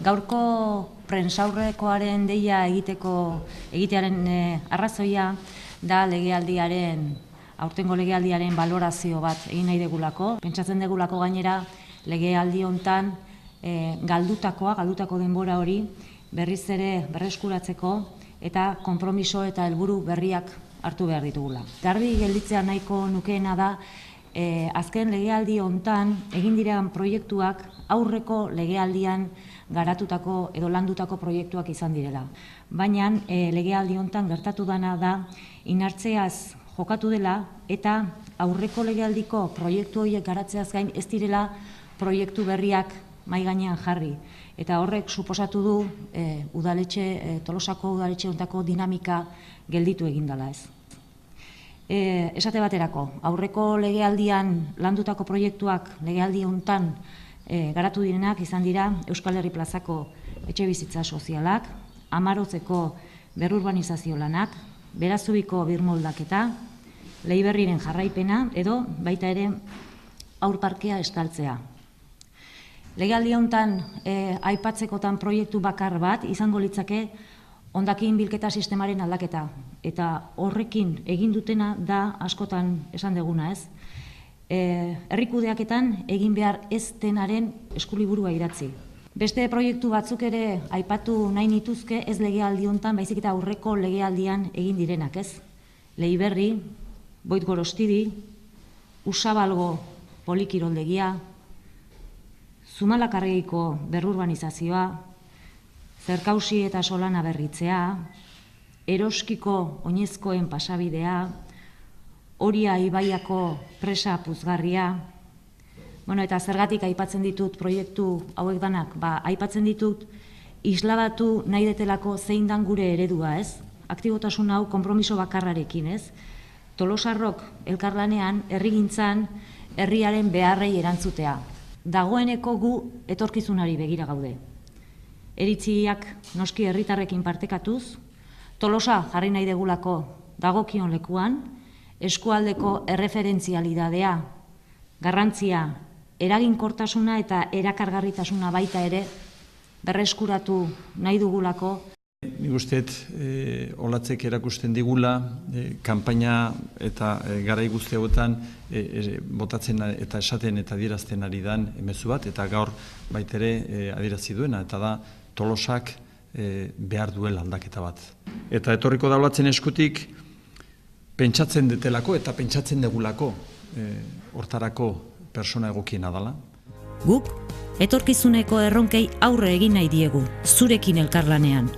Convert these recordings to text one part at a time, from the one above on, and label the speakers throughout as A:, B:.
A: Gaurko prentsaurrekoaren deia egitearen arrazoia da aurtengo legealdiaren balorazio bat egin nahi degulako. Pentsatzen degulako gainera legealdi hontan galdutako denbora hori berriz ere berreskuratzeko eta konpromiso eta helburu berriak hartu behar ditugula. Garbi gelditzea nahiko nukeena da azken legealdi hontan egin diren proiektuak aurreko legealdian garatutako edo landutako proiektuak izan direla. Baina legealdi hontan gertatu dana da inartzeaz jokatu dela eta aurreko legealdiko proiektu horiek garatzeaz gain ez direla proiektu berriak mahai gainean jarri. Eta horrek suposatu du Tolosako udaletxe hontako dinamika gelditu egin dela ez. Esate baterako, aurreko legealdian landutako proiektuak legealdi hontan garatu direnak izan dira Euskal Herri plazako etxebizitza sozialak, Amarotzeko berrurbanizazio lanak, Berazubiko birmoldaketa, Leiberriren jarraipena edo baita ere haurparkea estaltzea. Legealdi hontan aipatzekotan proiektu bakar bat izango litzake hondakin bilketa sistemaren aldaketa. Eta horrekin egin dutena da askotan esan deguna ez. Herri kudeaketan egin behar ez denaren eskuliburua idatzi. Beste proiektu batzuk ere aipatu nahi nituzke ez legealdi hontan, baizik eta aurreko legealdian egin direnak ez. Leiberri, Boit-Gorostidi, Usabalgo polikiroldegia, Zumalakarregiko berrurbanizazioa, Zerkausi eta Solana berritzea, Eroskiko oinezkoen pasabidea, Oria ibaiako presa puzgarria, eta zergatik aipatzen ditut proiektu hauek danak, aipatzen ditut isladatu nahi detelako zein dan gure eredua ez, aktibotasun hau konpromiso bakarrarekin ez, Tolosarrok elkarlanean herrigintzan herriaren beharrei erantzutea. Dagoeneko gu etorkizunari begira gaude. Eritziak noski herritarrekin partekatuz, Tolosa jarri nahi degulako dagokion lekuan, eskualdeko erreferentzialidadea, garrantzia, eraginkortasuna eta erakargarritasuna baita ere berreskuratu nahi dugulako.
B: Nik usteet, Olatzek erakusten digula, kanpaina eta garai guzti hauetan botatzen eta esaten eta adierazten ari dan mezu bat, eta gaur baitere adierazi duena, eta da Tolosak behar duela aldaketa bat. Eta etorriko da Olatzen eskutik, pentsatzen detelako eta pentsatzen degulako hortarako persona egokiena dela.
C: Guk, etorkizuneko erronkei aurre egin nahi diegu, zurekin elkarlanean.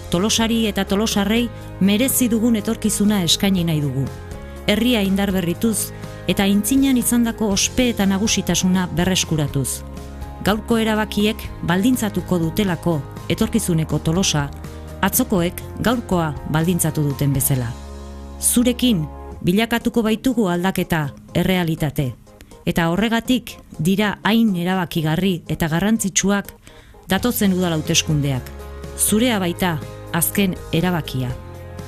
C: Tolosari eta Tolosarrei merezi dugun etorkizuna eskaini nahi dugu. Herria indarberrituz eta aintzinan izandako ospe eta nagusitasuna berreskuratuz. Gaurko erabakiek baldintzatuko dutelako etorkizuneko Tolosa, atzokoek gaurkoa baldintzatu duten bezala. Zurekin bilakatuko baitugu aldaketa errealitate. Eta horregatik dira hain erabakigarri eta garrantzitsuak datozen udal hauteskundeak. Zurea baita azken erabakia.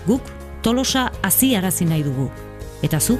C: Guk Tolosa haziarazi nahi dugu. Eta zuk?